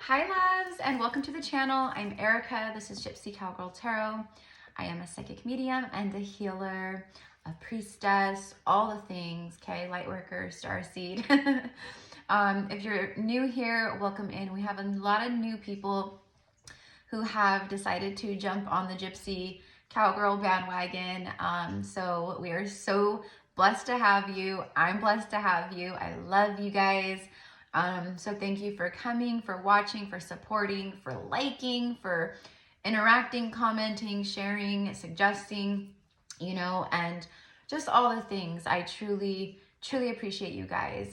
Hi loves, and welcome to the channel. I'm Erica. This is Gypsy Cowgirl Tarot. I am a psychic medium and a healer, a priestess, all the things, okay? Light worker, starseed. If you're new here, welcome in. We have a lot of new people who have decided to jump on the Gypsy Cowgirl bandwagon. So we are so blessed to have you. I'm blessed to have you. I love you guys. So thank you for coming, for watching, for supporting, for liking, for interacting, commenting, sharing, suggesting, you know, and just all the things. I truly appreciate you guys.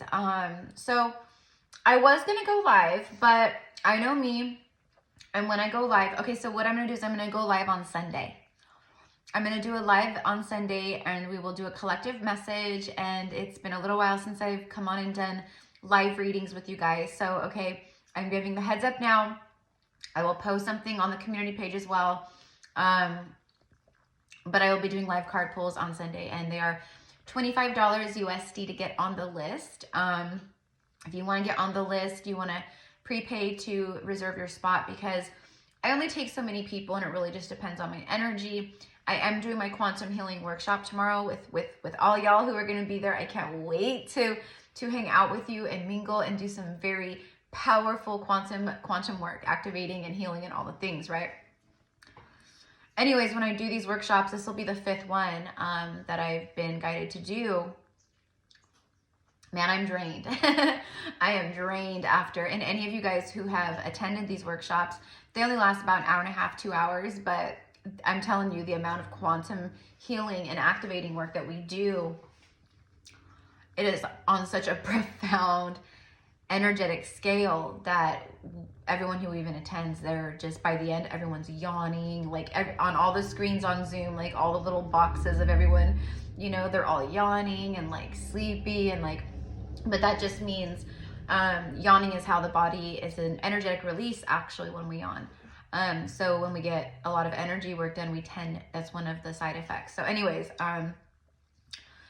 So I was going to go live, but I know me. And when I go live, okay, so what I'm going to do is I'm going to go live on Sunday. I'm going to do a live on Sunday and we will do a collective message. And it's been a little while since I've come on and done live readings with you guys. So, okay, I'm giving the heads up now. I will post something on the community page as well. But I will be doing live card pulls on Sunday and they are $25 USD to get on the list. If you want to get on the list, you want to prepay to reserve your spot because I only take so many people and it really just depends on my energy. I am doing my quantum healing workshop tomorrow with all y'all who are going to be there. I can't wait to hang out with you and mingle and do some very powerful quantum work, activating and healing and all the things, right? Anyways, when I do these workshops, this will be the 5th one that I've been guided to do. Man, I'm drained. I am drained after. And any of you guys who have attended these workshops, they only last about an hour and a half, 2 hours. But I'm telling you, the amount of quantum healing and activating work that we do, it is on such a profound energetic scale that everyone who even attends, they're just, by the end, everyone's yawning, like on all the screens on Zoom, like all the little boxes of everyone, you know, they're all yawning and like sleepy and like, but that just means yawning is how the body is an energetic release actually when we yawn. So when we get a lot of energy work done, that's one of the side effects. So anyways,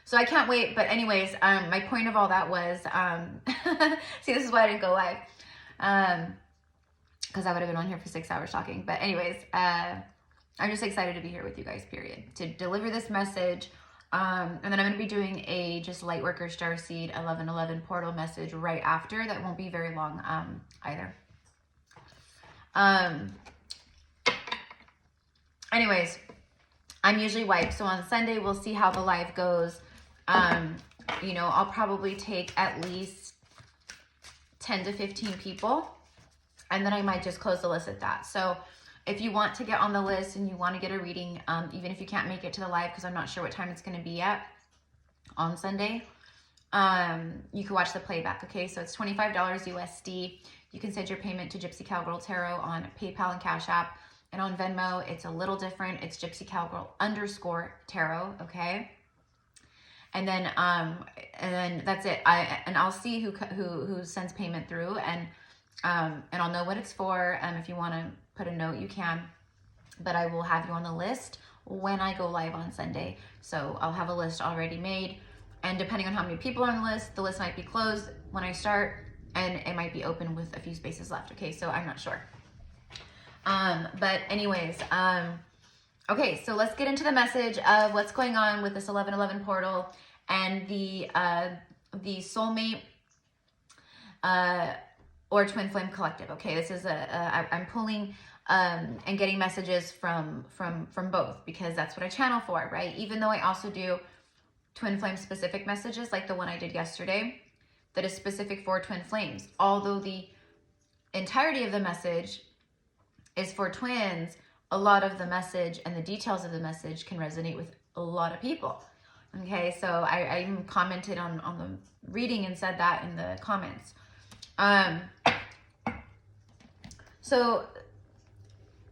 so I can't wait. But anyways, my point of all that was, see, this is why I didn't go live. Cause I would have been on here for 6 hours talking. But anyways, I'm just excited to be here with you guys, period, to deliver this message. And then I'm going to be doing a just Lightworker Starseed 1111 portal message right after. That won't be very long, either. Anyways, I'm usually wiped. So on Sunday, we'll see how the live goes. You know, I'll probably take at least 10 to 15 people and then I might just close the list at that. So if you want to get on the list and you want to get a reading, even if you can't make it to the live, because I'm not sure what time it's going to be at on Sunday, you can watch the playback. Okay. So it's $25 USD. You can send your payment to Gypsy Cowgirl Tarot on PayPal and Cash App, and on Venmo, it's a little different. It's Gypsy Cowgirl _Tarot. Okay. And then that's it. I'll see who sends payment through, and I'll know what it's for. If you want to put a note, you can. But I will have you on the list when I go live on Sunday. So I'll have a list already made, and depending on how many people are on the list might be closed when I start, and it might be open with a few spaces left. Okay, so I'm not sure. But anyways, okay, so let's get into the message of what's going on with this 1111 portal and the soulmate or twin flame collective. Okay, this is I'm pulling and getting messages from both because that's what I channel for, right? Even though I also do twin flame specific messages like the one I did yesterday that is specific for twin flames. Although the entirety of the message is for twins, a lot of the message and the details of the message can resonate with a lot of people. Okay, so I even commented on the reading and said that in the comments. So,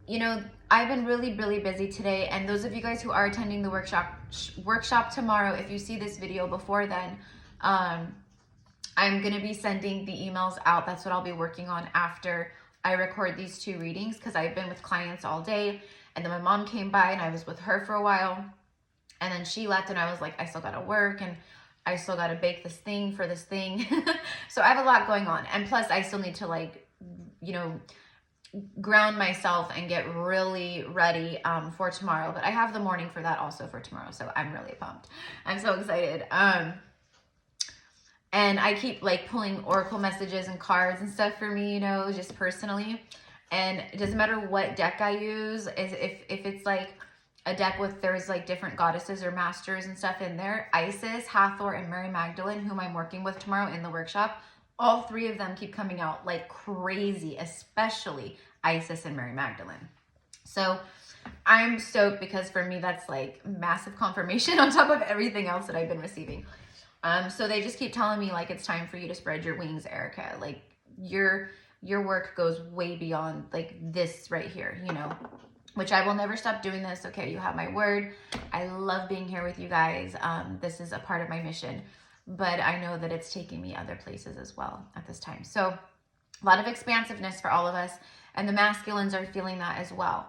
you know, I've been really busy today, and those of you guys who are attending the workshop tomorrow, if you see this video before then, I'm going to be sending the emails out. That's what I'll be working on after I record these 2 readings, because I've been with clients all day, and then my mom came by and I was with her for a while, and then she left and I was like, I still gotta work and I still gotta bake this thing for this thing. So I have a lot going on, and plus I still need to, like, you know, ground myself and get really ready for tomorrow. But I have the morning for that also for tomorrow. So I'm really pumped. I'm so excited. And I keep like pulling oracle messages and cards and stuff for me, you know, just personally. And it doesn't matter what deck I use. If it's like a deck with, there's like different goddesses or masters and stuff in there. Isis, Hathor, and Mary Magdalene, whom I'm working with tomorrow in the workshop. All three of them keep coming out like crazy, especially Isis and Mary Magdalene. So I'm stoked because for me, that's like massive confirmation on top of everything else that I've been receiving. So they just keep telling me like, it's time for you to spread your wings, Erica. Like your work goes way beyond like this right here, you know, which I will never stop doing this. Okay. You have my word. I love being here with you guys. This is a part of my mission, but I know that it's taking me other places as well at this time. So a lot of expansiveness for all of us, and the masculines are feeling that as well.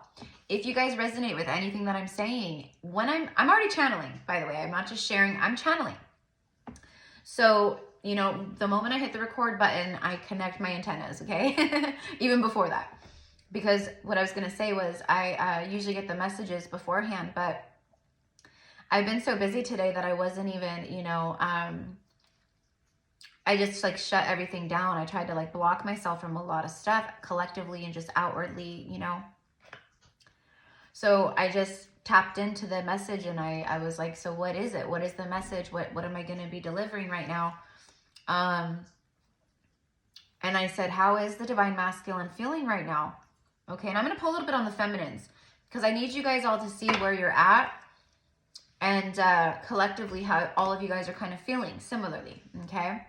If you guys resonate with anything that I'm saying, when I'm already channeling, by the way, I'm not just sharing, I'm channeling. So, you know, the moment I hit the record button, I connect my antennas, okay? Even before that. Because what I was going to say was I usually get the messages beforehand, but I've been so busy today that I wasn't even, you know, I just like shut everything down. I tried to like block myself from a lot of stuff collectively and just outwardly, you know. So I just tapped into the message and I was like, so what is it? What is the message? What am I going to be delivering right now? And I said, how is the divine masculine feeling right now? Okay. And I'm going to pull a little bit on the feminines because I need you guys all to see where you're at and collectively how all of you guys are kind of feeling similarly. Okay.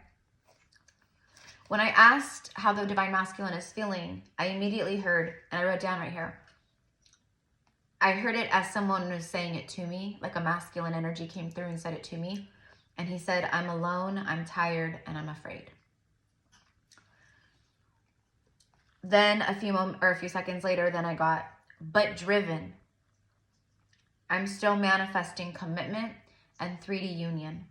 When I asked how the divine masculine is feeling, I immediately heard, and I wrote down right here, I heard it as someone was saying it to me, like a masculine energy came through and said it to me. And he said, I'm alone, I'm tired, and I'm afraid. Then a few seconds later, then I got, but driven. I'm still manifesting commitment and 3D union.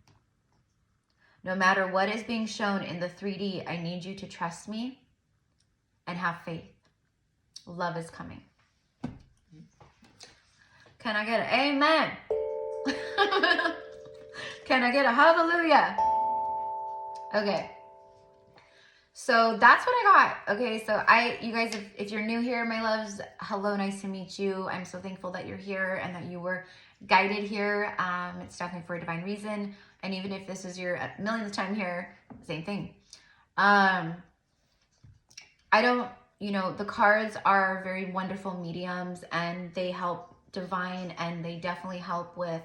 No matter what is being shown in the 3D, I need you to trust me and have faith. Love is coming. Can I get an amen? Can I get a hallelujah? Okay. So that's what I got. Okay. So you guys, if you're new here, my loves, hello, nice to meet you. I'm so thankful that you're here and that you were guided here. It's definitely for a divine reason. And even if this is your millionth time here, same thing. I don't, you know, the cards are very wonderful mediums and they help divine, and they definitely help with,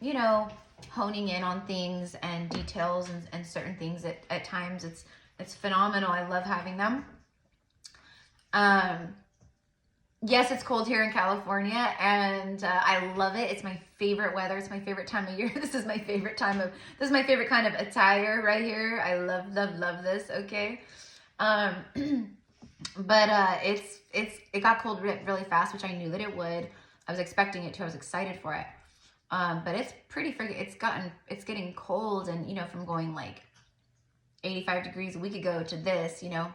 you know, honing in on things and details and certain things at times. It's phenomenal. I love having them. Yes, it's cold here in California and I love it. It's my favorite weather. It's my favorite time of year. This is my favorite this is my favorite kind of attire right here. I love this. Okay. But it got cold really fast, which I knew that it would. I was expecting it to. I was excited for it. But it's pretty it's getting cold, and you know, from going like 85 degrees a week ago to this, you know,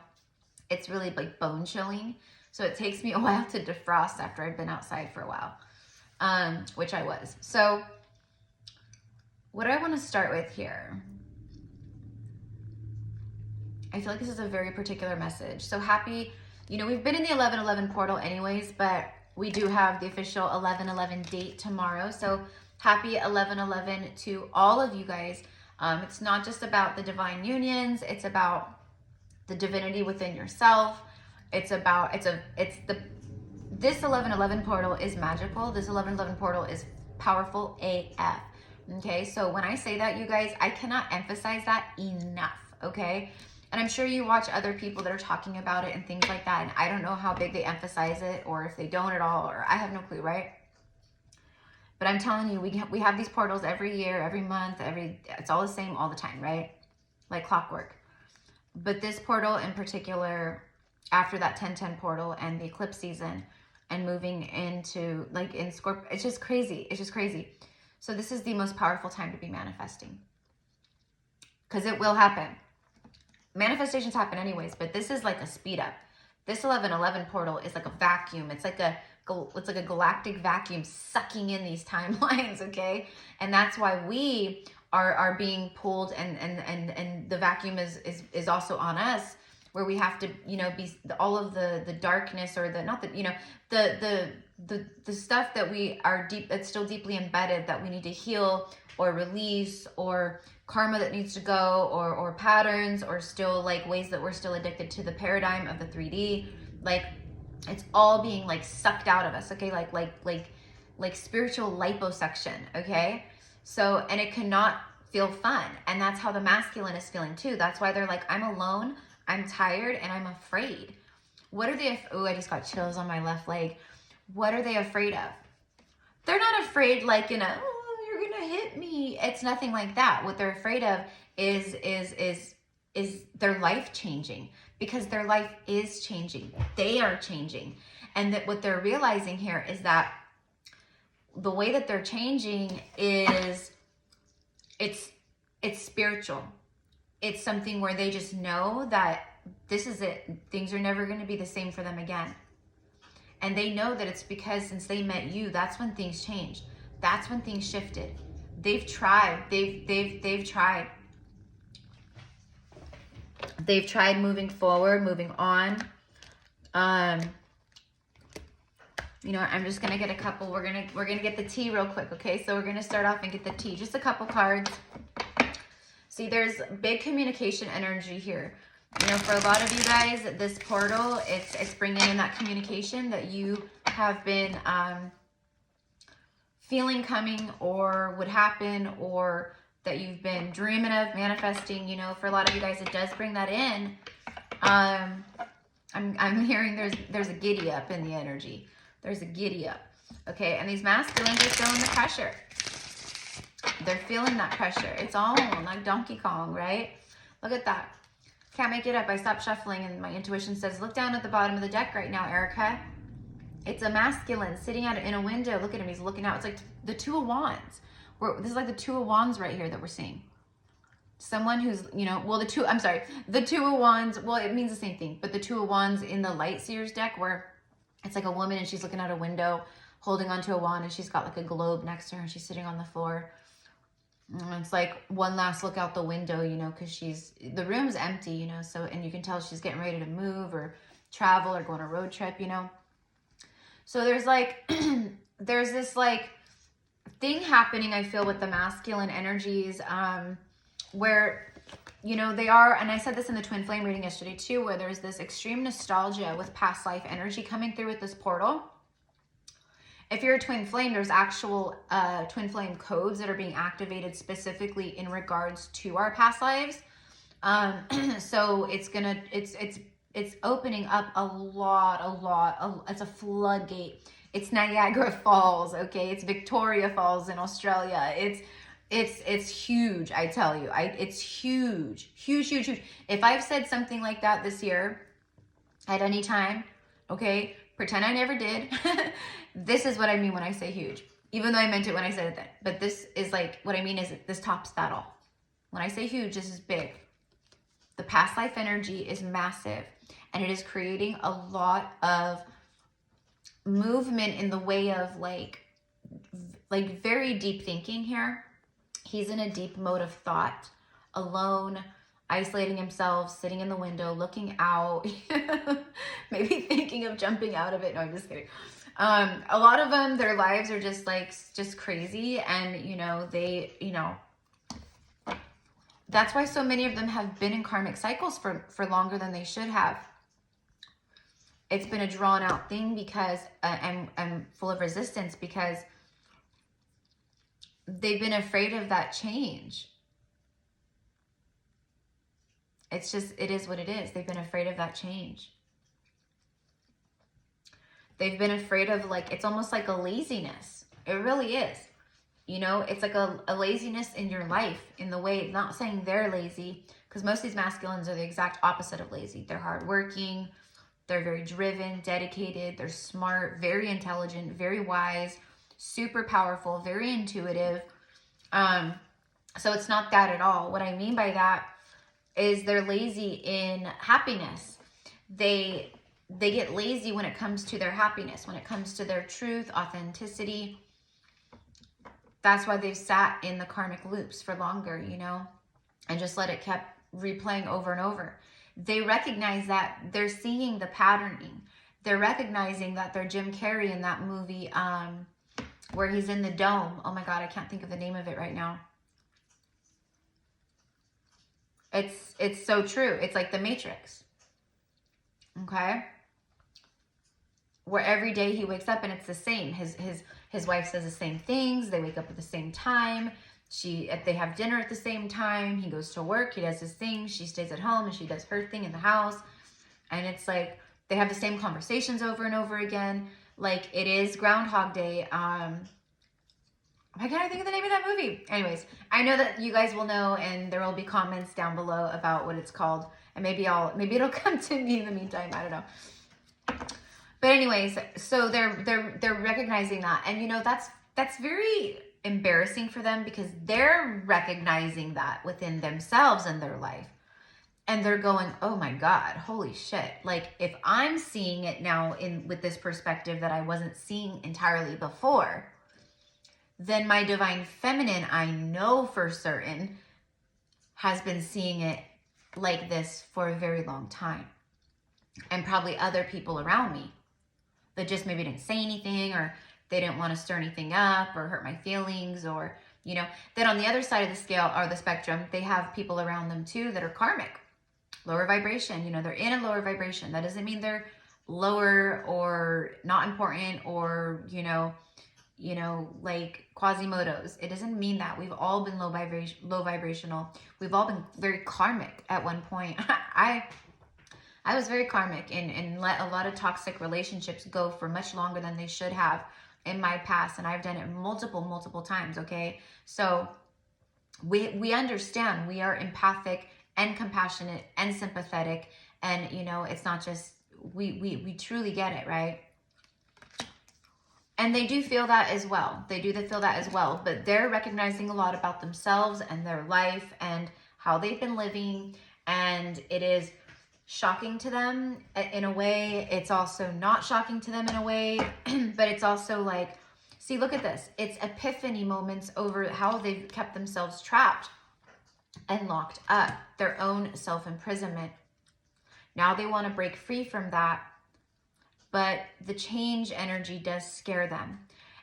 it's really like bone chilling. So it takes me a while to defrost after I've been outside for a while, which I was. So what do I want to start with here? I feel like this is a very particular message. So happy, you know, we've been in the 11/11 portal anyways, but we do have the official 11/11 date tomorrow. So happy 11/11 to all of you guys. It's not just about the divine unions. It's about the divinity within yourself. This 11/11 portal is magical. This 11/11 portal is powerful AF. Okay. So when I say that, you guys, I cannot emphasize that enough. Okay. And I'm sure you watch other people that are talking about it and things like that. And I don't know how big they emphasize it or if they don't at all, or I have no clue, right? But I'm telling you, we have these portals every year, every month, it's all the same all the time, right? Like clockwork. But this portal in particular, after that 10/10 portal and the eclipse season and moving into like in Scorpio, it's just crazy. It's just crazy. So this is the most powerful time to be manifesting, because it will happen. Manifestations happen anyways, but this is like a speed up. This 1111 portal is like a vacuum. It's like a galactic vacuum sucking in these timelines, okay? And that's why we are being pulled, and the vacuum is also on us, where we have to, you know, be all of the darkness, or the, not the, you know, the stuff that we are deep, that's still deeply embedded, that we need to heal or release, or karma that needs to go, or patterns, or still like ways that we're still addicted to the paradigm of the 3D. Like, it's all being like sucked out of us, okay? Like spiritual liposuction, okay? So, and it cannot feel fun. And that's how the masculine is feeling too. That's why they're like, I'm alone, I'm tired, and I'm afraid. What are they? Oh, I just got chills on my left leg. What are they afraid of? They're not afraid like, you know, oh, you're gonna hit me. It's nothing like that. What they're afraid of is their life changing, because their life is changing. They are changing. And that what they're realizing here is that the way that they're changing is it's spiritual. It's something where they just know that this is it. Things are never going to be the same for them again. And they know that it's because since they met you, that's when things changed. That's when things shifted. They've tried. They've tried. They've tried moving forward, moving on. You know, I'm just gonna get a couple. We're gonna get the tea real quick, okay? So we're gonna start off and get the tea. Just a couple cards. See, there's big communication energy here. You know, for a lot of you guys, this portal, it's bringing in that communication that you have been feeling coming, or would happen, or that you've been dreaming of, manifesting. You know, for a lot of you guys, it does bring that in. I'm hearing there's a giddy up in the energy. There's a giddy up. Okay, and these masculines are feeling the pressure. They're feeling that pressure. It's on, like Donkey Kong, right? Look at that. Can't make it up. I stopped shuffling, and my intuition says, look down at the bottom of the deck right now, Erica. It's a masculine sitting out in a window. Look at him. He's looking out. It's like the Two of Wands. This is like the Two of Wands right here that we're seeing. Someone who's, you know, well, the Two of Wands, well, it means the same thing, but the Two of Wands in the Light Seers deck, where it's like a woman and she's looking out a window holding onto a wand, and she's got like a globe next to her, and she's sitting on the floor. And it's like one last look out the window, you know, because the room's empty, you know, so, and you can tell she's getting ready to move or travel or go on a road trip, you know. So there's like, there's this like thing happening, I feel, with the masculine energies, where, you know, they are, and I said this in the twin flame reading yesterday too, where there's this extreme nostalgia with past life energy coming through with this portal. If you're a twin flame, there's actual twin flame codes that are being activated specifically in regards to our past lives. So it's opening up a lot. It's a floodgate. It's Niagara Falls, okay? It's Victoria Falls in Australia. It's huge, I tell you. It's huge. If I've said something like that this year at any time, okay, pretend I never did. This is what I mean when I say huge, even though I meant it when I said it then. But this is like, what I mean is this tops that all. When I say huge, this is big. The past life energy is massive, and it is creating a lot of movement in the way of like very deep thinking here. He's in a deep mode of thought, alone, isolating himself, sitting in the window, looking out, maybe thinking of jumping out of it. No, I'm just kidding. A lot of them, their lives are just crazy. And, you know, that's why so many of them have been in karmic cycles for longer than they should have. It's been a drawn out thing because, I'm full of resistance, because they've been afraid of that change. It's just, it is what it is. They've been afraid of that change. They've been afraid of, like, it's almost like a laziness. It really is. You know, it's like a laziness in your life, in the way, not saying they're lazy, because most of these masculines are the exact opposite of lazy. They're hardworking. They're very driven, dedicated. They're smart, very intelligent, very wise, super powerful, very intuitive. So it's not that at all. What I mean by that is they're lazy in happiness. They they get lazy when it comes to their happiness, when it comes to their truth, authenticity. That's why they've sat in the karmic loops for longer, you know, and just let it kept replaying over and over. They recognize that they're seeing the patterning. They're recognizing that they're Jim Carrey in that movie where he's in the dome. Oh my God, I can't think of the name of it right now. It's so true. It's like the Matrix. Okay? Where every day he wakes up and it's the same. His wife says the same things. They wake up at the same time. They have dinner at the same time. He goes to work. He does his thing. She stays at home and she does her thing in the house. And it's like they have the same conversations over and over again. Like it is Groundhog Day. Why can't I think of the name of that movie? Anyways, I know that you guys will know, and there will be comments down below about what it's called. And maybe it'll come to me in the meantime. I don't know. But anyways, so they're recognizing that, and you know that's very embarrassing for them because they're recognizing that within themselves and their life, and they're going, "Oh my God, holy shit!" Like if I'm seeing it now with this perspective that I wasn't seeing entirely before, then my divine feminine, I know for certain, has been seeing it like this for a very long time, and probably other people around me that just maybe didn't say anything, or they didn't want to stir anything up or hurt my feelings, or, you know. Then on the other side of the scale or the spectrum, they have people around them too that are karmic, lower vibration. You know, they're in a lower vibration. That doesn't mean they're lower or not important or, you know, like Quasimodos. It doesn't mean that. We've all been low vibrational. We've all been very karmic at one point. I was very karmic and let a lot of toxic relationships go for much longer than they should have in my past. And I've done it multiple times, okay? So we understand. We are empathic and compassionate and sympathetic. And, you know, it's not just, we truly get it, right? And they do feel that as well. They do feel that as well. But they're recognizing a lot about themselves and their life and how they've been living. And it is shocking to them in a way. It's also not shocking to them in a way. But it's also like, see, look at this. It's epiphany moments over how they've kept themselves trapped and locked up. Their own self-imprisonment. Now they want to break free from that. But the change energy does scare them.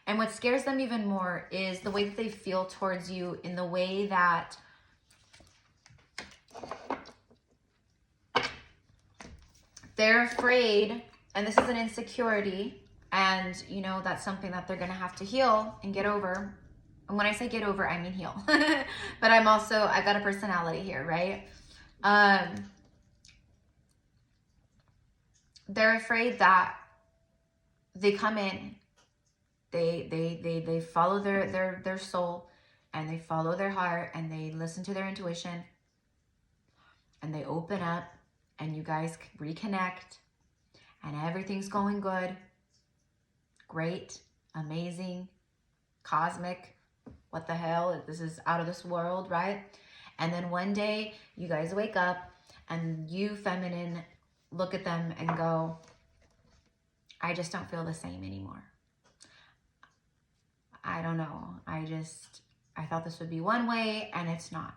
And what scares them even more is the way that they feel towards you, in the way that they're afraid, and this is an insecurity, and you know, that's something that they're going to have to heal and get over. And when I say get over, I mean heal. But I got a personality here, right? They're afraid that they come in, they follow their soul, and they follow their heart, and they listen to their intuition, and they open up, and you guys reconnect, and everything's going good, great, amazing, cosmic, what the hell, this is out of this world, right? And then one day you guys wake up, and you feminine look at them and go, I just don't feel the same anymore. I don't know. I thought this would be one way and it's not.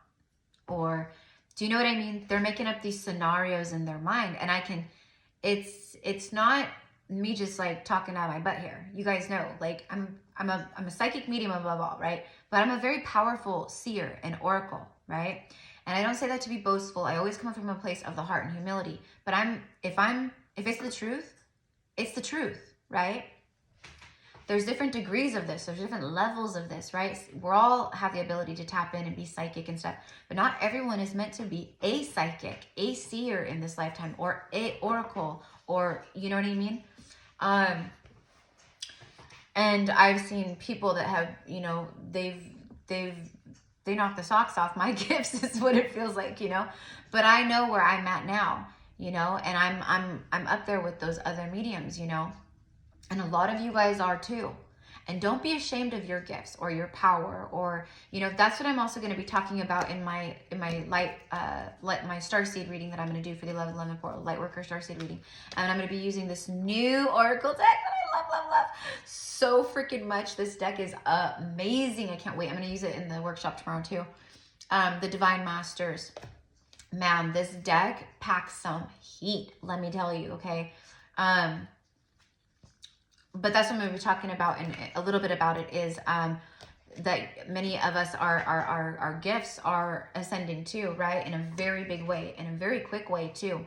Or, do you know what I mean? They're making up these scenarios in their mind, and it's not me just like talking out of my butt here. You guys know, like I'm a psychic medium above all, right? But I'm a very powerful seer and oracle, right? And I don't say that to be boastful. I always come from a place of the heart and humility. But if it's the truth, it's the truth, right? There's different degrees of this. There's different levels of this, right? We all have the ability to tap in and be psychic and stuff. But not everyone is meant to be a psychic, a seer in this lifetime, or a oracle, or, you know what I mean? And I've seen people that have, you know, they knock the socks off my gifts is what it feels like, you know? But I know where I'm at now, you know, and I'm up there with those other mediums, you know, and a lot of you guys are too. And don't be ashamed of your gifts or your power, or, you know, that's what I'm also going to be talking about in my light, my starseed reading that I'm going to do for the 11/11 portal, Lightworker starseed reading. And I'm going to be using this new oracle deck that I love so freaking much. This deck is amazing. I can't wait. I'm going to use it in the workshop tomorrow too. The Divine Masters. Man, this deck packs some heat, let me tell you, okay? But that's what I'm going to be talking about, and a little bit about it is that many of us, our gifts are ascending too, right? In a very big way, in a very quick way too.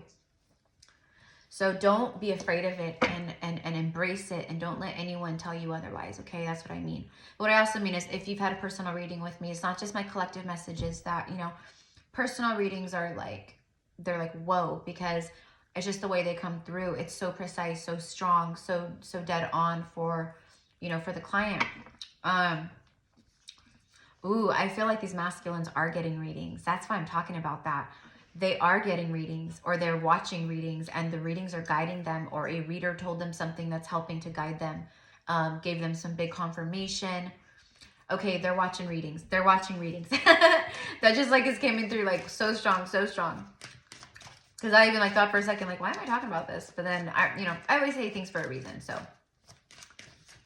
So don't be afraid of it, and embrace it, and don't let anyone tell you otherwise, okay? That's what I mean. But what I also mean is, if you've had a personal reading with me, it's not just my collective messages that, you know, personal readings are like, they're like, whoa, because it's just the way they come through. It's so precise, so strong, so dead on for, you know, for the client. Ooh, I feel like these masculines are getting readings. That's why I'm talking about that. They are getting readings, or they're watching readings, and the readings are guiding them, or a reader told them something that's helping to guide them, gave them some big confirmation. Okay, they're watching readings. They're watching readings. That just like is coming through like so strong, so strong. Because I even like thought for a second, like, why am I talking about this? But then, you know, I always say things for a reason, so.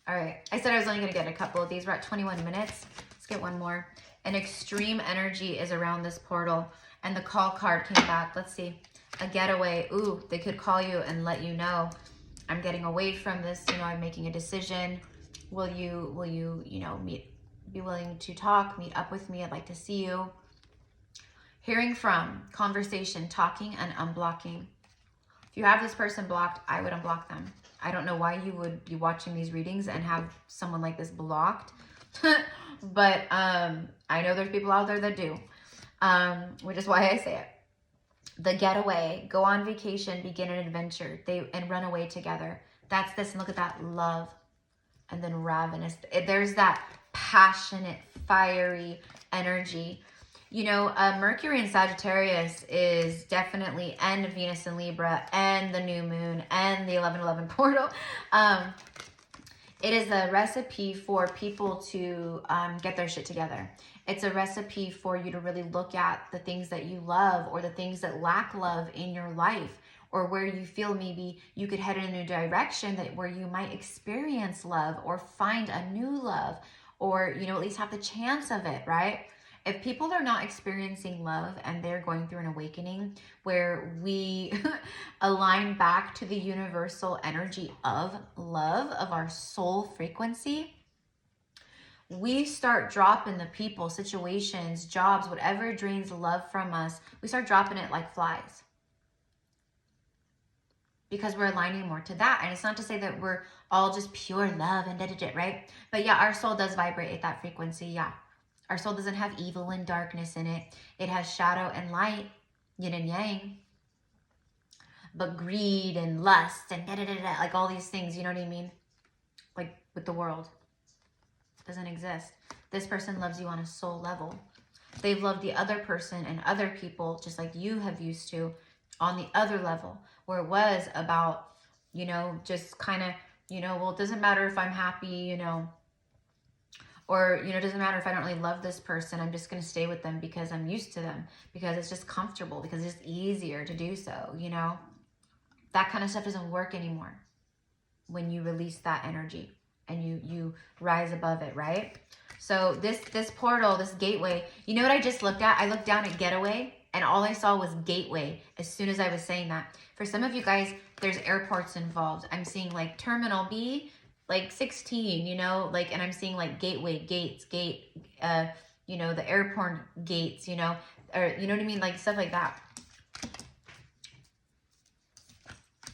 All right, I said I was only going to get a couple of these. We're at 21 minutes. Let's get one more. An extreme energy is around this portal, and the call card came back. Let's see. A getaway. Ooh, they could call you and let you know, I'm getting away from this. You know, I'm making a decision. Will you, you know, be willing to talk, meet up with me? I'd like to see you. Hearing from, conversation, talking, and unblocking. If you have this person blocked, I would unblock them. I don't know why you would be watching these readings and have someone like this blocked. But I know there's people out there that do, which is why I say it. The getaway, go on vacation, begin an adventure, and run away together. That's this, and look at that, love. And then ravenous. There's that passionate, fiery energy. You know, Mercury in Sagittarius is definitely, and Venus in Libra, and the new moon, and the 11/11 portal. It is a recipe for people to get their shit together. It's a recipe for you to really look at the things that you love, or the things that lack love in your life, or where you feel maybe you could head in a new direction, that where you might experience love or find a new love, or, you know, at least have the chance of it, right? If people are not experiencing love and they're going through an awakening where we align back to the universal energy of love, of our soul frequency, we start dropping the people, situations, jobs, whatever drains love from us, we start dropping it like flies. Because we're aligning more to that. And it's not to say that we're all just pure love and da-da-da, right? But yeah, our soul does vibrate at that frequency, yeah. Our soul doesn't have evil and darkness in it. It has shadow and light, yin and yang. But greed and lust and da-da-da-da, like all these things, you know what I mean? Like with the world, doesn't exist. This person loves you on a soul level. They've loved the other person and other people just like you have used to on the other level, where it was about, you know, just kind of, you know, well, it doesn't matter if I'm happy, you know, or, you know, it doesn't matter if I don't really love this person. I'm just going to stay with them because I'm used to them, because it's just comfortable, because it's just easier to do so, you know. That kind of stuff doesn't work anymore when you release that energy and you rise above it, right? So this portal, this gateway, you know what I just looked at? I looked down at getaway, and all I saw was gateway as soon as I was saying that. For some of you guys, there's airports involved. I'm seeing like Terminal B, like 16, you know, like, and I'm seeing like gateway, gates, gate, you know, the airport gates, you know, or, you know what I mean? Like stuff like that.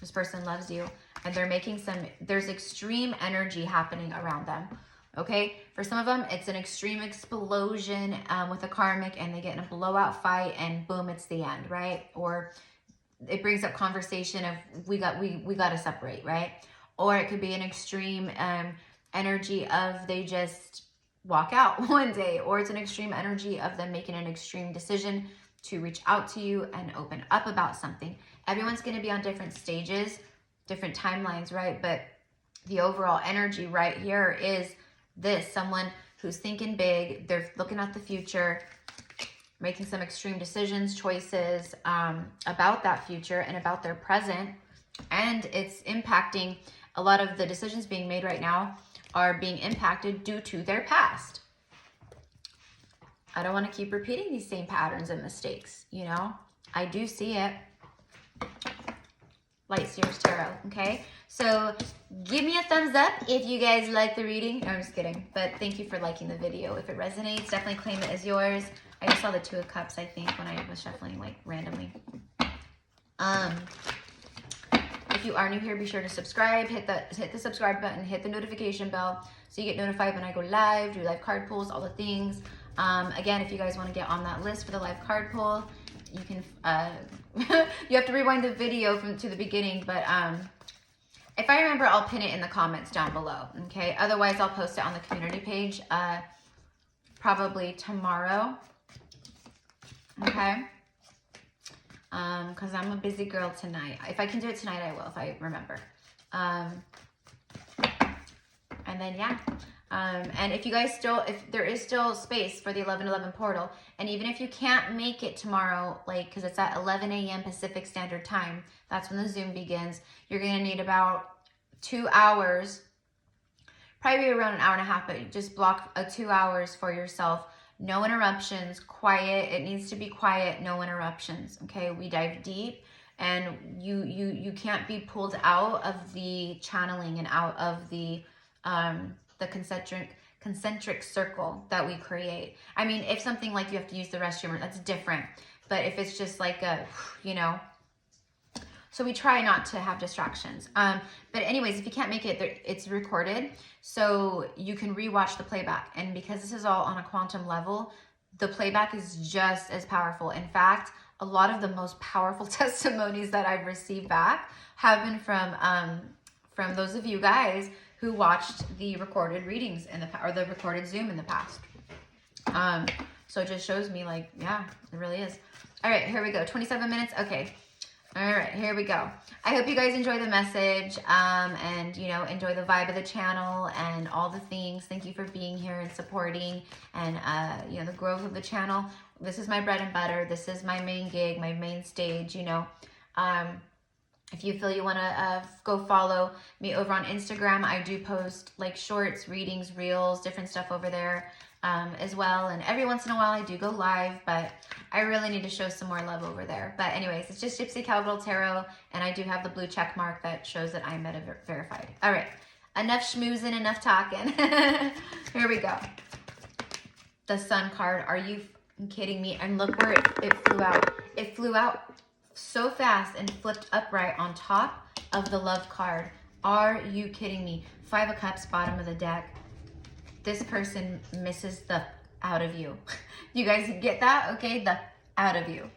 This person loves you, and they're making there's extreme energy happening around them. Okay, for some of them, it's an extreme explosion with a karmic, and they get in a blowout fight, and boom, it's the end, right? Or it brings up conversation of we got to separate, right? Or it could be an extreme energy of they just walk out one day, or it's an extreme energy of them making an extreme decision to reach out to you and open up about something. Everyone's going to be on different stages, different timelines, right? But the overall energy right here is someone who's thinking big, they're looking at the future, making some extreme decisions, choices about that future and about their present. And it's impacting, a lot of the decisions being made right now are being impacted due to their past. I don't want to keep repeating these same patterns and mistakes, you know? I do see it. Light Seers Tarot, okay? So give me a thumbs up if you guys like the reading. No, I'm just kidding. But thank you for liking the video. If it resonates, definitely claim it as yours. I just saw the Two of Cups, I think, when I was shuffling, like, randomly. If you are new here, be sure to subscribe. Hit the subscribe button. Hit the notification bell so you get notified when I go live, do live card pulls, all the things. Again, if you guys want to get on that list for the live card pull, you can, you have to rewind the video to the beginning, but if I remember, I'll pin it in the comments down below, okay? Otherwise, I'll post it on the community page probably tomorrow, okay? Because I'm a busy girl tonight. If I can do it tonight, I will, if I remember. And then, yeah. And if you guys still, if there is still space for the 11/11 portal, and even if you can't make it tomorrow, like, because it's at 11 a.m. Pacific Standard Time, that's when the Zoom begins, you're going to need about 2 hours, probably around an hour and a half, but just block 2 hours for yourself. No interruptions, quiet. It needs to be quiet, no interruptions, okay? We dive deep, and you can't be pulled out of the channeling and out of the concentric circle that we create. I mean, if something like you have to use the restroom, that's different. But if it's just like a, you know, so we try not to have distractions. But anyways, if you can't make it, it's recorded, so you can rewatch the playback. And because this is all on a quantum level, the playback is just as powerful. In fact, a lot of the most powerful testimonies that I've received back have been from those of you guys who watched the recorded readings in the or the recorded Zoom in the past. So it just shows me, like, yeah, it really is. All right, here we go. 27 minutes. Okay. All right, here we go. I hope you guys enjoy the message and, you know, enjoy the vibe of the channel and all the things. Thank you for being here and supporting and, you know, the growth of the channel. This is my bread and butter. This is my main gig, my main stage, you know. If you feel you want to go follow me over on Instagram, I do post like shorts, readings, reels, different stuff over there as well. And every once in a while I do go live, but I really need to show some more love over there. But anyways, it's just Gypsy Cowgirl Tarot, and I do have the blue check mark that shows that I'm meta verified. All right, enough schmoozing, enough talking. Here we go. The Sun card. Are you kidding me? And look where it flew out. It flew out so fast and flipped upright on top of the Love card. Are you kidding me? 5 of Cups, bottom of the deck. This person misses the out of you. You guys get that? Okay, the out of you.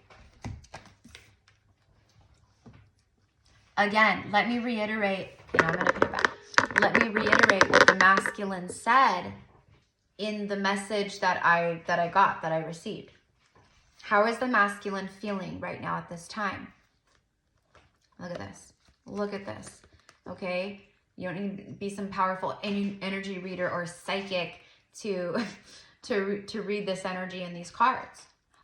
Again, let me reiterate, and I'm going to put it back. Let me reiterate what the masculine said in the message that I received. How is the masculine feeling right now at this time? Look at this. Look at this. Okay? You don't need to be some powerful energy reader or psychic to read this energy in these cards.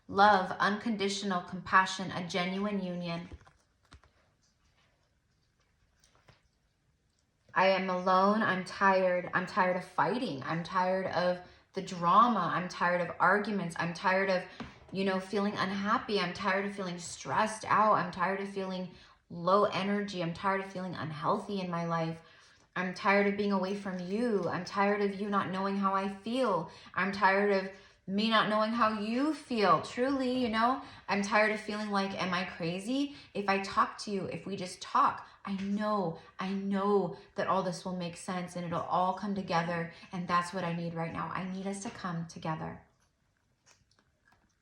Love, unconditional compassion, a genuine union. I am alone. I'm tired. I'm tired of fighting. I'm tired of the drama. I'm tired of arguments. I'm tired of, you know, feeling unhappy. I'm tired of feeling stressed out. I'm tired of feeling low energy. I'm tired of feeling unhealthy in my life. I'm tired of being away from you. I'm tired of you not knowing how I feel. I'm tired of me not knowing how you feel. Truly, you know, I'm tired of feeling like, am I crazy? If I talk to you, if we just talk, I know that all this will make sense and it'll all come together. And that's what I need right now. I need us to come together.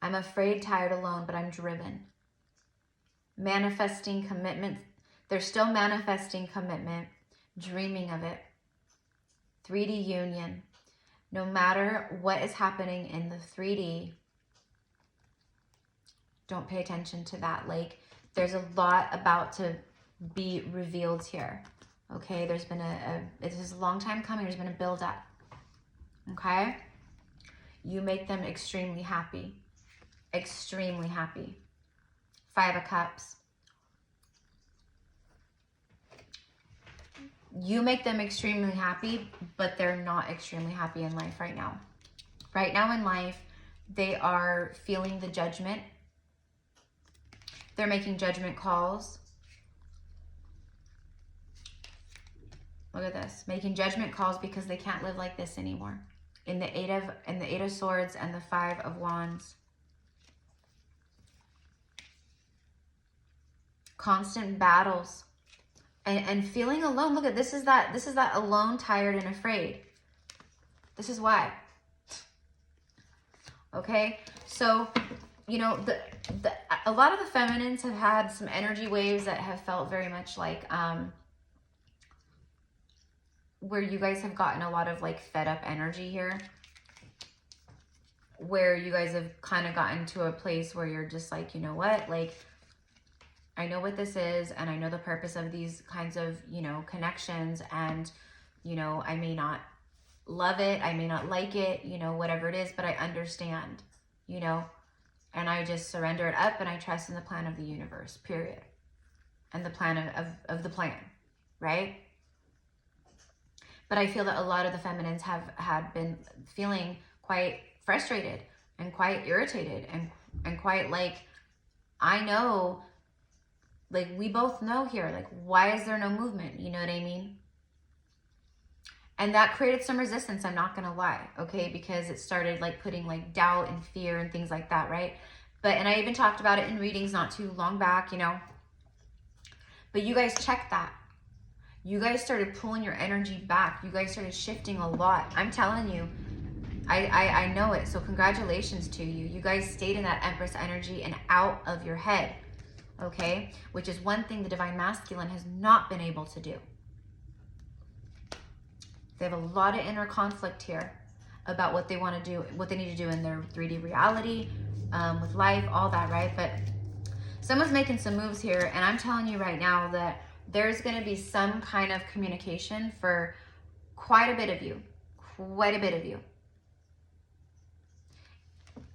I'm afraid, tired, alone, but I'm driven. Manifesting commitment. They're still manifesting commitment, dreaming of it. 3D union. No matter what is happening in the 3D, don't pay attention to that. Like, there's a lot about to be revealed here. Okay, there's been this is a long time coming. There's been a build up. okay? You make them extremely happy. Extremely happy. 5 of Cups. You make them extremely happy, but they're not extremely happy in life right now. Right now in life, they are feeling the judgment. They're making judgment calls. Look at this. Making judgment calls because they can't live like this anymore. In the Eight of Swords and the 5 of Wands. Constant battles. And feeling alone. Look at this is that alone, tired, and afraid. This is why. Okay? So, you know, a lot of the feminines have had some energy waves that have felt very much like where you guys have gotten a lot of like fed up energy here, where you guys have kind of gotten to a place where you're just like, you know what, like, I know what this is, and I know the purpose of these kinds of, you know, connections, and, you know, I may not love it, I may not like it, you know, whatever it is, but I understand, you know, and I just surrender it up, and I trust in the plan of the universe, period, and the plan of the plan, right? But I feel that a lot of the feminines had been feeling quite frustrated and quite irritated and quite like, I know, like we both know here, like why is there no movement? You know what I mean? And that created some resistance, I'm not gonna lie, okay? Because it started like putting like doubt and fear and things like that, right? But, and I even talked about it in readings not too long back, you know? But you guys checked that. You guys started pulling your energy back. You guys started shifting a lot. I'm telling you, I know it. So congratulations to you. You guys stayed in that Empress energy and out of your head, okay? Which is one thing the Divine Masculine has not been able to do. They have a lot of inner conflict here about what they want to do, what they need to do in their 3D reality, with life, all that, right? But someone's making some moves here, and I'm telling you right now that there's going to be some kind of communication for quite a bit of you. Quite a bit of you.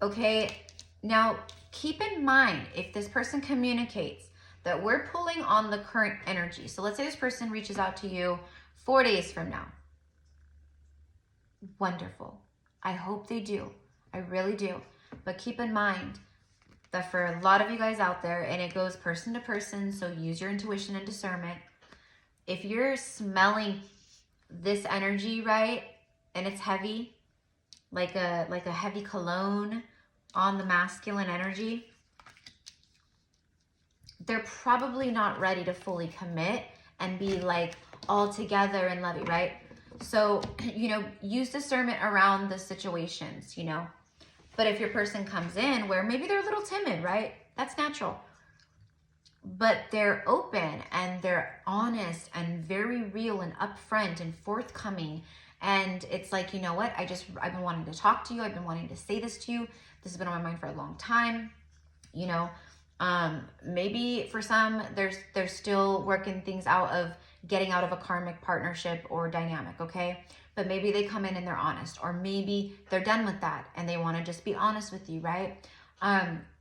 Okay, now keep in mind, if this person communicates that we're pulling on the current energy. So let's say this person reaches out to you 4 days from now. Wonderful. I hope they do. I really do. But keep in mind that for a lot of you guys out there, and it goes person to person, so use your intuition and discernment. If you're smelling this energy, right, and it's heavy, like a heavy cologne on the masculine energy, they're probably not ready to fully commit and be like all together and lovey, right? So, you know, use discernment around the situations, you know. But if your person comes in where maybe they're a little timid, right? That's natural. But they're open and they're honest and very real and upfront and forthcoming. And it's like, you know what? I've been wanting to talk to you. I've been wanting to say this to you. This has been on my mind for a long time. You know, maybe for some, they're still working things out of getting out of a karmic partnership or dynamic, okay? But maybe they come in and they're honest, or maybe they're done with that and they want to just be honest with you, right?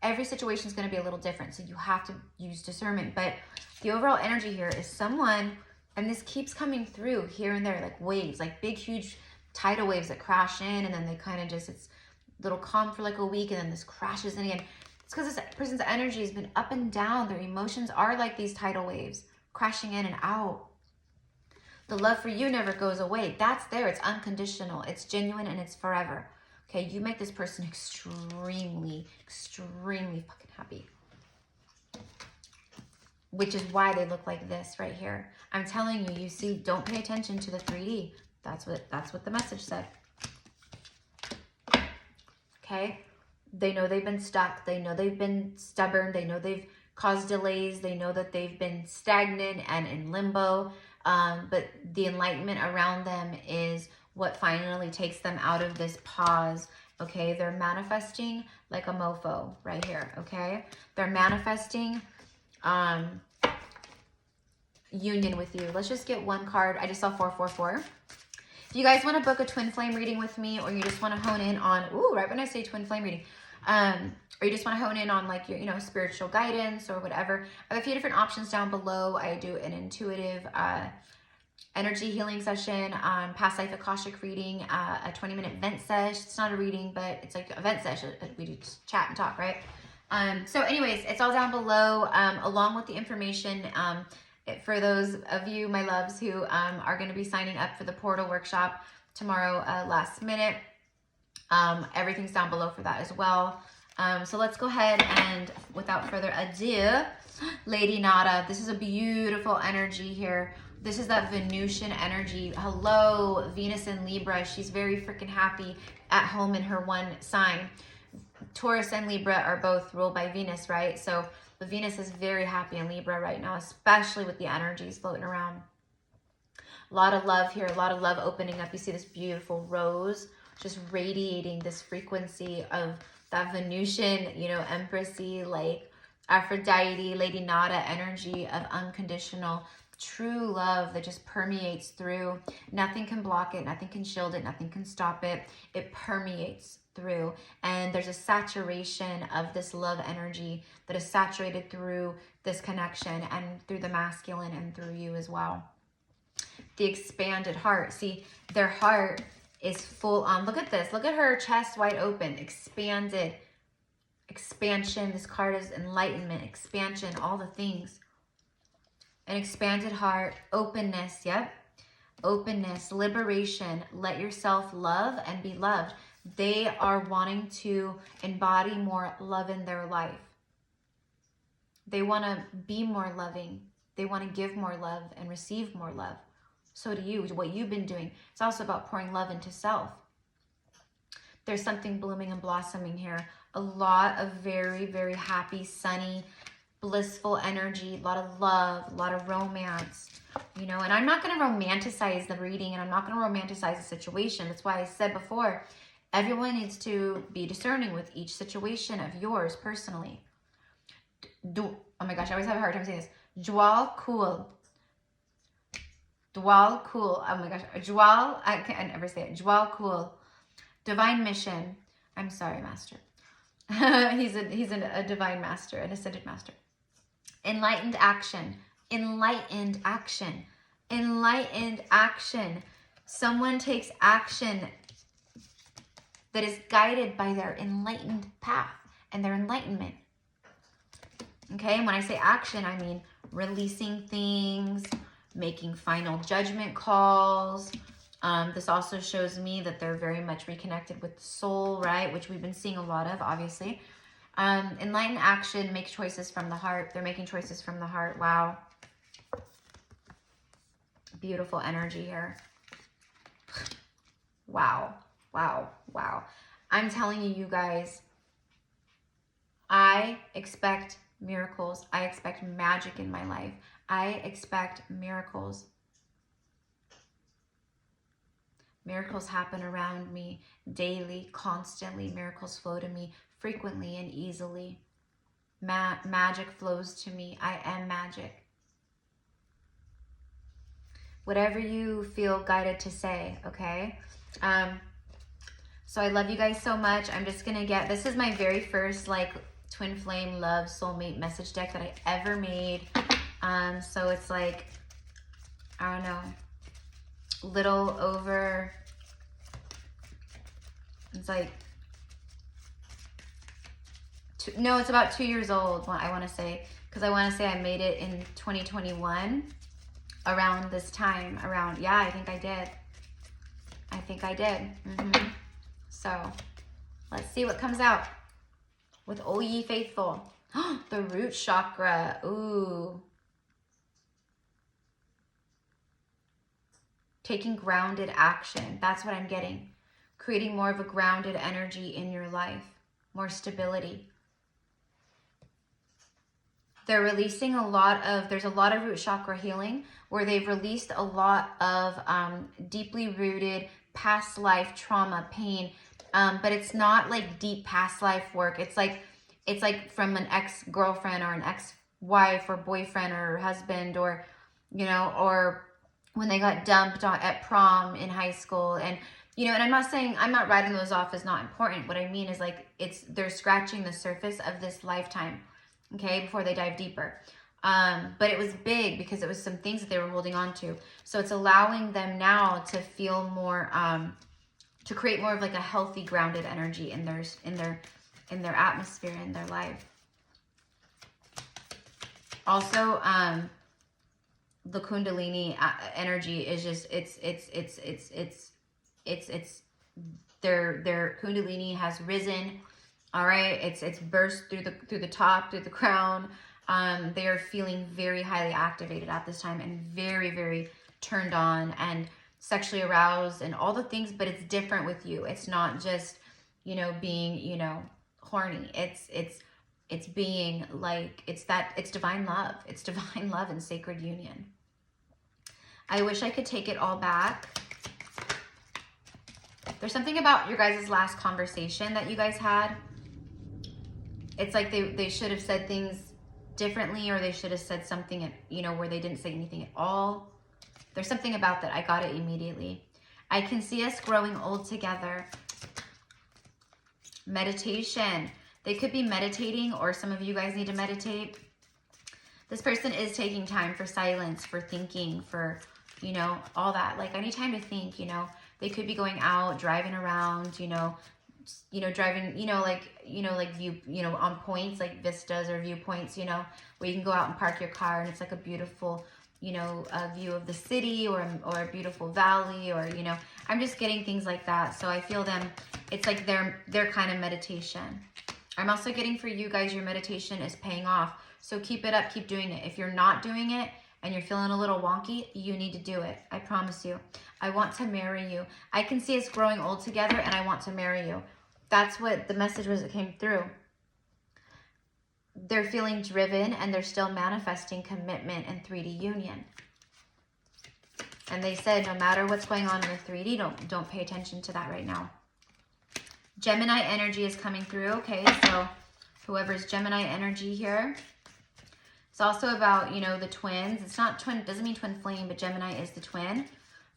Every situation is going to be a little different, so you have to use discernment. But the overall energy here is someone, and this keeps coming through here and there, like waves, like big, huge tidal waves that crash in, and then they kind of just, it's a little calm for like a week, and then this crashes in again. It's because this person's energy has been up and down. Their emotions are like these tidal waves, crashing in and out. The love for you never goes away. That's there. It's unconditional. It's genuine, and it's forever. Okay, you make this person extremely, extremely fucking happy. Which is why they look like this right here. I'm telling you, you see, don't pay attention to the 3D. That's what the message said. Okay? They know they've been stuck. They know they've been stubborn. They know they've caused delays. They know that they've been stagnant and in limbo. But the enlightenment around them is what finally takes them out of this pause, okay? They're manifesting like a mofo right here, okay? They're manifesting union with you. Let's just get one card. I just saw 444. If you guys want to book a twin flame reading with me, or you just want to hone in on, ooh, right when I say twin flame reading, or you just want to hone in on like your, you know, spiritual guidance or whatever, I have a few different options down below. I do an intuitive energy healing session, past life Akashic reading, a 20-minute vent sesh. It's not a reading, but it's like a vent session. We do chat and talk, right? So anyways, it's all down below, along with the information, for those of you, my loves, who are going to be signing up for the portal workshop tomorrow, last minute. Everything's down below for that as well. So let's go ahead and, without further ado, Lady Nada, this is a beautiful energy here. This is that Venusian energy. Hello, Venus in Libra. She's very freaking happy at home in her one sign. Taurus and Libra are both ruled by Venus, right? So the Venus is very happy in Libra right now, especially with the energies floating around. A lot of love here, a lot of love opening up. You see this beautiful rose just radiating this frequency of that Venusian, you know, Empressy, like Aphrodite, Lady Nada energy of unconditional, true love that just permeates through. Nothing can block it, nothing can shield it, nothing can stop it. It permeates through, and there's a saturation of this love energy that is saturated through this connection and through the masculine and through you as well. The expanded heart, see, their heart is full on. Look at this, look at her chest wide open, expanded, expansion. This card is enlightenment, expansion, all the things. An expanded heart, openness, yep, openness, liberation. Let yourself love and be loved. They are wanting to embody more love in their life. They want to be more loving. They want to give more love and receive more love. So do you, what you've been doing. It's also about pouring love into self. There's something blooming and blossoming here. A lot of very, very happy, sunny, blissful energy, a lot of love, a lot of romance, you know, and I'm not going to romanticize the reading, and I'm not going to romanticize the situation. That's why I said before, everyone needs to be discerning with each situation of yours personally. Oh my gosh, I always have a hard time saying this. Dwal cool. Dwal cool. Oh my gosh. Dwal, I can't ever say it. Dwal cool. Divine mission. I'm sorry, master. he's a divine master, an ascended master. Enlightened action. Enlightened action. Enlightened action. Someone takes action that is guided by their enlightened path and their enlightenment. Okay, and when I say action, I mean releasing things, making final judgment calls. This also shows me that they're very much reconnected with the soul, right? Which we've been seeing a lot of, obviously. Enlightened action, make choices from the heart. They're making choices from the heart. Wow. Beautiful energy here. Wow. Wow. Wow. I'm telling you, you guys, I expect miracles. I expect magic in my life. I expect miracles. Miracles happen around me daily, constantly. Miracles flow to me frequently and easily. Magic flows to me. I am magic. Whatever you feel guided to say, okay? So I love you guys so much. I'm just gonna get, this is my very first like twin flame love soulmate message deck that I ever made. So it's like, I don't know, little over, it's like, no, it's about 2 years old, I want to say, because I want to say I made it in 2021, around this time, around, yeah, I think I did. I think I did. So, let's see what comes out with O Ye Faithful. The root chakra, ooh. Taking grounded action, that's what I'm getting. Creating more of a grounded energy in your life, more stability. They're releasing a lot of, there's a lot of root chakra healing where they've released a lot of deeply rooted past life trauma, pain, but it's not like deep past life work. It's like from an ex-girlfriend or an ex-wife or boyfriend or husband, or, you know, or when they got dumped at prom in high school. And, you know, and I'm not writing those off as not important. What I mean is like, they're scratching the surface of this lifetime, okay, before they dive deeper. But it was big because it was some things that they were holding on to. So it's allowing them now to feel more, to create more of like a healthy, grounded energy in their atmosphere, in their life. Also, the Kundalini energy is just, their Kundalini has risen. All right. It's burst through the top, through the crown. They are feeling very highly activated at this time and very, very turned on and sexually aroused and all the things, but it's different with you. It's not just, you know, being, you know, horny. It's being like, it's divine love. It's divine love and sacred union. I wish I could take it all back. There's something about your guys' last conversation that you guys had. It's like they should have said things differently, or they should have said something, you know, where they didn't say anything at all. There's something about that. I got it immediately. I can see us growing old together. Meditation. They could be meditating, or some of you guys need to meditate. This person is taking time for silence, for thinking, for, you know, all that. Like, I need time to think, you know. They could be going out, driving around, you know, driving, like view, on points, like vistas or viewpoints, you know, where you can go out and park your car and it's like a beautiful, a view of the city or a beautiful valley, or, you know, I'm just getting things like that. So I feel them, it's like their kind of meditation. I'm also getting for you guys, your meditation is paying off. So keep it up, keep doing it. If you're not doing it and you're feeling a little wonky, you need to do it. I promise you. I want to marry you. I can see us growing old together and I want to marry you. That's what the message was that came through. They're feeling driven and they're still manifesting commitment and 3D union. And they said, no matter what's going on in the 3D, don't pay attention to that right now. Gemini energy is coming through. Okay, so whoever's Gemini energy here. It's also about, the twins. It's not twin, doesn't mean twin flame, but Gemini is the twin.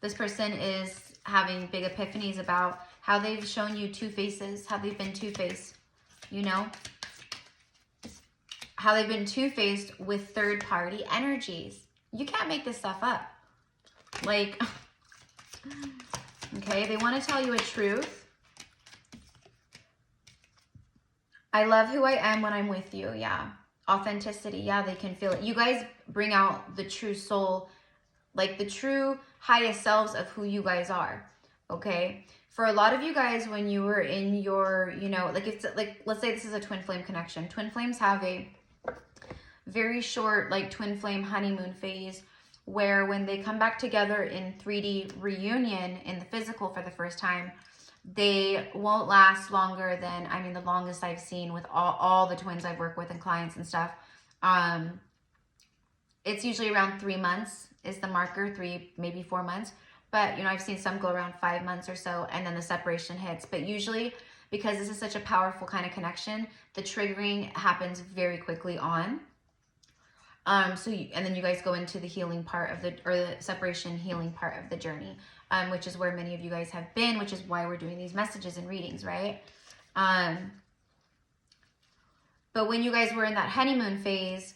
This person is having big epiphanies about how they've shown you two faces, how they've been two-faced, how they've been two-faced with third-party energies. You can't make this stuff up. Like, okay, they want to tell you a truth. I love who I am when I'm with you, yeah. Authenticity, yeah, they can feel it. You guys bring out the true soul, like the true highest selves of who you guys are, okay? For a lot of you guys, when you were in your, let's say this is a twin flame connection. Twin flames have a very short, like, twin flame honeymoon phase where when they come back together in 3D reunion in the physical for the first time, they won't last longer than, the longest I've seen with all the twins I've worked with and clients and stuff. It's usually around 3 months is the marker, 3, maybe 4 months. But, I've seen some go around 5 months or so, and then the separation hits. But usually, because this is such a powerful kind of connection, the triggering happens very quickly on. And then you guys go into the healing part of the separation healing part of the journey, which is where many of you guys have been, which is why we're doing these messages and readings, right? But when you guys were in that honeymoon phase,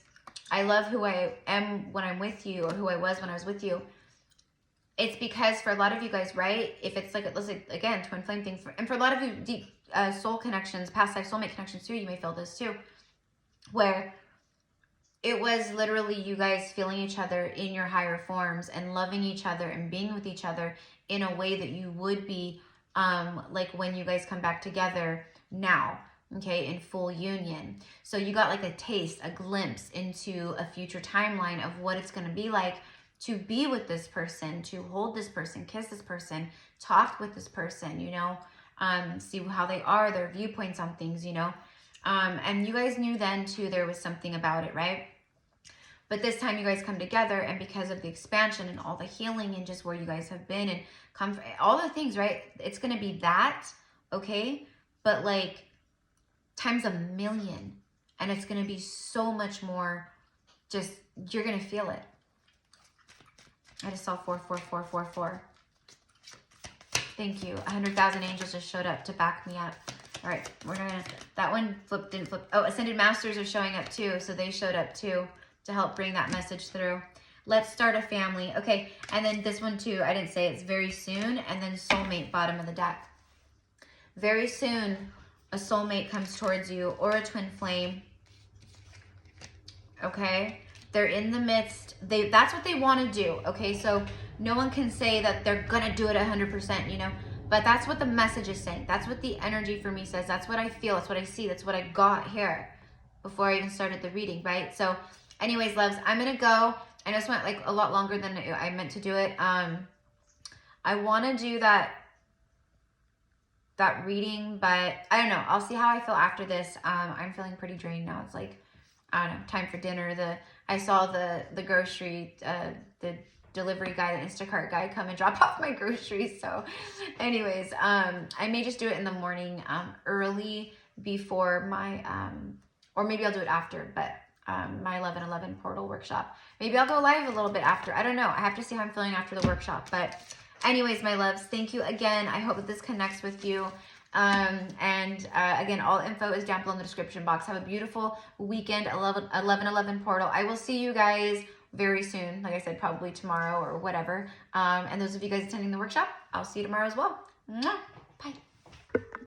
I love who I am when I'm with you, or who I was when I was with you. It's because for a lot of you guys, right? If it's like, let's say, again, twin flame thing, and for a lot of you, deep soul connections, past life soulmate connections too, you may feel this too, where it was literally you guys feeling each other in your higher forms and loving each other and being with each other in a way that you would be like when you guys come back together now, okay, in full union. So you got like a taste, a glimpse into a future timeline of what it's going to be like to be with this person, to hold this person, kiss this person, talk with this person, see how they are, their viewpoints on things, and you guys knew then too there was something about it, right? But this time you guys come together, and because of the expansion and all the healing and just where you guys have been and comfort, all the things, right? It's going to be that, okay? But like times a million, and it's going to be so much more, just, you're going to feel it. I just saw 44444. Thank you. 100,000 angels just showed up to back me up. All right, we're gonna, that one didn't flip. Oh, Ascended Masters are showing up too. So they showed up too to help bring that message through. Let's start a family. Okay, and then this one too, I didn't say, it's very soon. And then soulmate, bottom of the deck. Very soon, a soulmate comes towards you, or a twin flame. Okay, they're in the midst. That's what they want to do. Okay, so no one can say that they're gonna do it 100%, you know, but that's what the message is saying. That's what the energy for me says. That's what I feel. That's what I see. That's what I got here before I even started the reading, right? So anyways, loves, I'm gonna go. I just went like a lot longer than I meant to do it. I want to do that reading, but I don't know. I'll see how I feel after this. I'm feeling pretty drained now. It's like, I don't know, time for dinner. I saw the grocery, the delivery guy, the Instacart guy come and drop off my groceries. So anyways, I may just do it in the morning, early before my, or maybe I'll do it after, but my 11/11 portal workshop. Maybe I'll go live a little bit after. I don't know. I have to see how I'm feeling after the workshop. But anyways, my loves, thank you again. I hope that this connects with you. Again, all info is down below in the description box. Have a beautiful weekend, 11/11 portal. I will see you guys very soon. Like I said, probably tomorrow or whatever. And those of you guys attending the workshop, I'll see you tomorrow as well. Mwah. Bye.